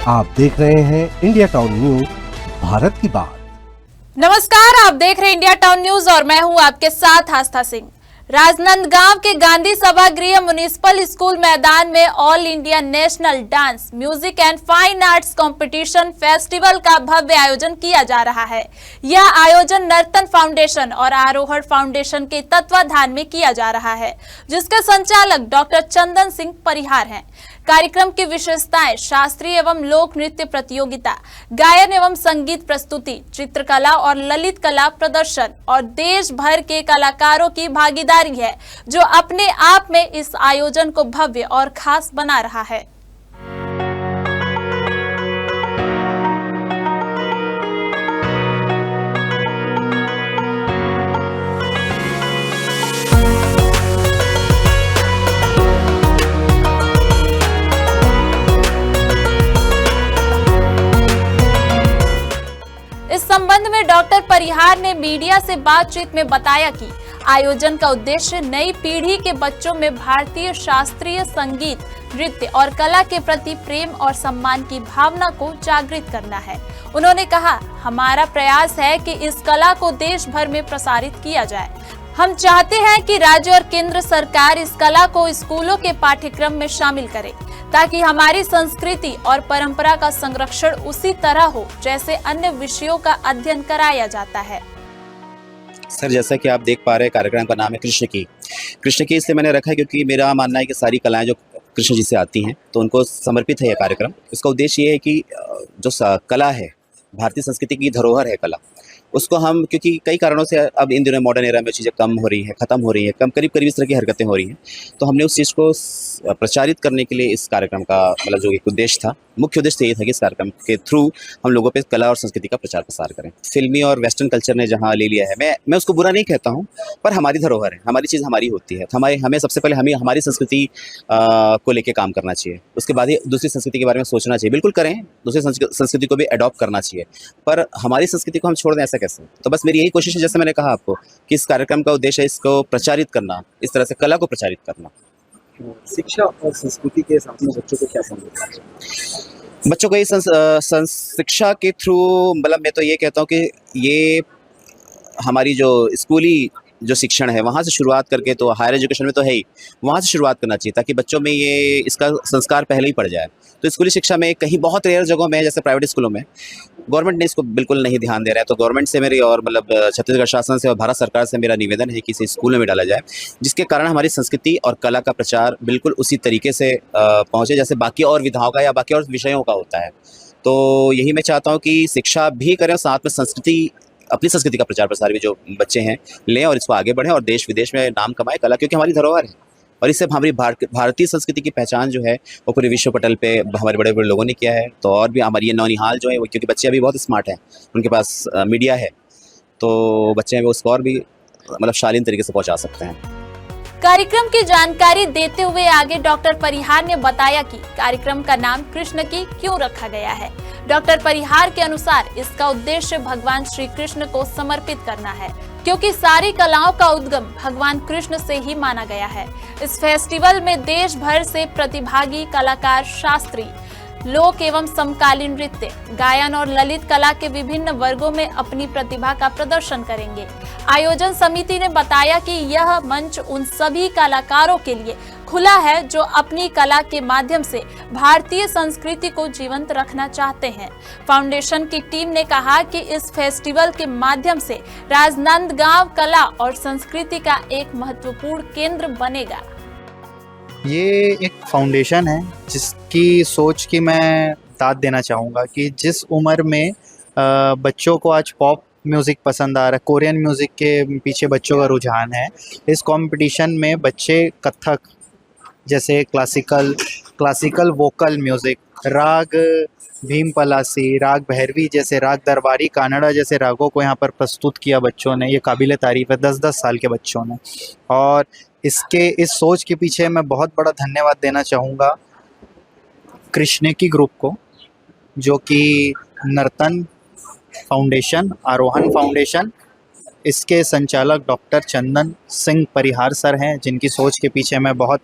आप देख रहे हैं इंडिया टाउन न्यूज, भारत की बात। नमस्कार, आप देख रहे हैं इंडिया टाउन न्यूज और मैं हूं आपके साथ आस्था सिंह। राजनांदगांव के गांधी सभागृह म्युनिसिपल स्कूल मैदान में all India national dance music and fine arts competition festival का भव्य आयोजन किया जा रहा है। यह आयोजन नर्तन फाउंडेशन और आरोहण फाउंडेशन के तत्वाधान में किया जा रहा है, जिसके संचालक डॉक्टर चंदन सिंह परिहार हैं। कार्यक्रम की विशेषताएं शास्त्रीय एवं लोक नृत्य प्रतियोगिता, गायन एवं संगीत प्रस्तुति, चित्रकला और ललित कला प्रदर्शन और देश भर के कलाकारों की भागीदारी है, जो अपने आप में इस आयोजन को भव्य और खास बना रहा है। इस संबंध में डॉक्टर परिहार ने मीडिया से बातचीत में बताया कि आयोजन का उद्देश्य नई पीढ़ी के बच्चों में भारतीय शास्त्रीय संगीत, नृत्य और कला के प्रति प्रेम और सम्मान की भावना को जागृत करना है। उन्होंने कहा, हमारा प्रयास है कि इस कला को देश भर में प्रसारित किया जाए। हम चाहते हैं कि राज्य और केंद्र सरकार इस कला को स्कूलों के पाठ्यक्रम में शामिल करे, ताकि हमारी संस्कृति और परंपरा का संरक्षण उसी तरह हो जैसे अन्य विषयों का अध्ययन कराया जाता है। सर, जैसा कि आप देख पा रहे हैं, कार्यक्रम का नाम है कृष्ण की इसलिए मैंने रखा है क्योंकि मेरा मानना है कि सारी कलाएं जो कृष्ण जी से आती हैं तो उनको समर्पित है यह कार्यक्रम। इसका उद्देश्य ये है कि जो कला है, भारतीय संस्कृति की धरोहर है कला, उसको हम, क्योंकि कई कारणों से अब इन दिनों मॉडर्न एरा में चीज़ें कम हो रही हैं, ख़त्म हो रही हैं, करीब इस तरह की हरकतें हो रही हैं, तो हमने उस चीज़ को प्रचारित करने के लिए इस कार्यक्रम का मतलब जो एक उद्देश्य था, मुख्य उद्देश्य ये था कि इस कार्यक्रम के थ्रू हम लोगों पे कला और संस्कृति का प्रचार प्रसार करें। फिल्मी और वेस्टर्न कल्चर ने जहाँ ले लिया है, मैं उसको बुरा नहीं कहता हूँ, पर हमारी धरोहर है, हमारी चीज़ हमारी होती है। हमें सबसे पहले हमारी संस्कृति को लेकर काम करना चाहिए, उसके बाद ही दूसरी संस्कृति के बारे में सोचना चाहिए। बिल्कुल करें, दूसरी संस्कृति को भी अडॉप्ट करना चाहिए, पर हमारी संस्कृति को हम छोड़ दें, ऐसा कैसे? तो बस मेरी यही कोशिश है, जैसे मैंने कहा आपको, कि इस कार्यक्रम का उद्देश्य है इसको प्रचारित करना, इस तरह से कला को प्रचारित करना। शिक्षा और संस्कृति के साथ में बच्चों को क्या समझना चाहिए? बच्चों को ये शिक्षा के थ्रू, मतलब मैं तो ये कहता हूँ कि ये हमारी जो स्कूली जो शिक्षण है वहाँ से शुरुआत करके, तो हायर एजुकेशन में तो है ही, वहाँ से शुरुआत करना चाहिए ताकि बच्चों में ये इसका संस्कार पहले ही पड़ जाए। तो स्कूली शिक्षा में कहीं बहुत रेयर जगहों में, जैसे प्राइवेट स्कूलों में, गवर्नमेंट ने इसको बिल्कुल नहीं ध्यान दे रहा है। तो गवर्नमेंट से मेरी और मतलब छत्तीसगढ़ शासन से और भारत सरकार से मेरा निवेदन है कि इसे स्कूलों में डाला जाए, जिसके कारण हमारी संस्कृति और कला का प्रचार बिल्कुल उसी तरीके से पहुँचे जैसे बाकी और विधाओं का या बाकी और विषयों का होता है। तो यही मैं चाहता हूँ कि शिक्षा भी करें, साथ में अपनी संस्कृति का प्रचार प्रसार भी जो बच्चे हैं लें और इसको आगे बढ़ें और देश विदेश में नाम कमाए कला, क्योंकि हमारी धरोहर है और इससे हमारी भारतीय संस्कृति की पहचान जो है वो पूरे विश्व पटल पे हमारे बड़े बड़े लोगों ने किया है। तो और भी हमारी ये नौनिहाल जो है वो, क्योंकि बच्चे अभी बहुत स्मार्ट हैं, उनके पास मीडिया है, तो बच्चे हैं वो उसको और भी मतलब शालीन तरीके से पहुँचा सकते हैं। कार्यक्रम की जानकारी देते हुए आगे डॉक्टर परिहार ने बताया कि कार्यक्रम का नाम कृष्ण की क्यों रखा गया है। डॉक्टर परिहार के अनुसार इसका उद्देश्य भगवान श्री कृष्ण को समर्पित करना है, क्योंकि सारी कलाओं का उद्गम भगवान कृष्ण से ही माना गया है। इस फेस्टिवल में देश भर से प्रतिभागी कलाकार शास्त्रीय, लोक एवं समकालीन नृत्य, गायन और ललित कला के विभिन्न वर्गों में अपनी प्रतिभा का प्रदर्शन करेंगे। आयोजन समिति ने बताया कि यह मंच उन सभी कलाकारों के लिए खुला है जो अपनी कला के माध्यम से भारतीय संस्कृति को जीवंत रखना चाहते हैं। फाउंडेशन की टीम ने कहा कि इस फेस्टिवल के माध्यम से राजनांदगांव कला और संस्कृति का एक महत्वपूर्ण केंद्र बनेगा। ये एक फाउंडेशन है जिसकी सोच की मैं दाद देना चाहूँगा कि जिस उम्र में बच्चों को आज पॉप म्यूज़िक पसंद आ रहा है, कोरियन म्यूज़िक के पीछे बच्चों का रुझान है, इस कंपटीशन में बच्चे कथक जैसे क्लासिकल वोकल म्यूज़िक, राग भीम पलासी, राग भैरवी जैसे, राग दरबारी, कानड़ा जैसे रागों को यहाँ पर प्रस्तुत किया बच्चों ने। ये काबिल तारीफ़ है, 10-10 साल के बच्चों ने। और इस सोच के पीछे मैं बहुत बड़ा धन्यवाद देना चाहूँगा कृष्ण की ग्रुप को, जो कि नर्तन फाउंडेशन, आरोहण फाउंडेशन, इसके संचालक डॉक्टर चंदन सिंह परिहार सर हैं, जिनकी सोच के पीछे मैं बहुत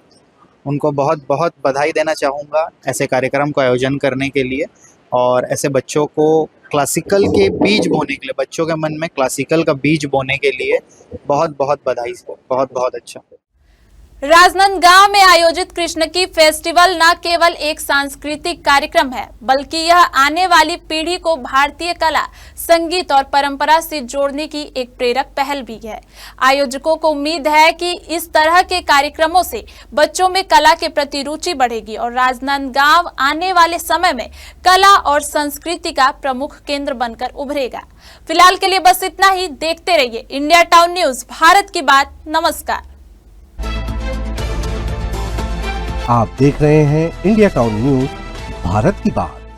उनको बहुत बहुत बधाई देना चाहूँगा ऐसे कार्यक्रम को आयोजन करने के लिए, और ऐसे बच्चों को क्लासिकल के बीज बोने के लिए, बच्चों के मन में क्लासिकल का बीज बोने के लिए बहुत बहुत बधाई, बहुत बहुत अच्छा। राजनांदगांव में आयोजित कृष्ण की फेस्टिवल न केवल एक सांस्कृतिक कार्यक्रम है, बल्कि यह आने वाली पीढ़ी को भारतीय कला, संगीत और परंपरा से जोड़ने की एक प्रेरक पहल भी है। आयोजकों को उम्मीद है कि इस तरह के कार्यक्रमों से बच्चों में कला के प्रति रुचि बढ़ेगी और राजनांदगांव आने वाले समय में कला और संस्कृति का प्रमुख केंद्र बनकर उभरेगा। फिलहाल के लिए बस इतना ही। देखते रहिए इंडिया टाउन न्यूज, भारत की बात। नमस्कार। आप देख रहे हैं इंडिया टाउन न्यूज, भारत की बात।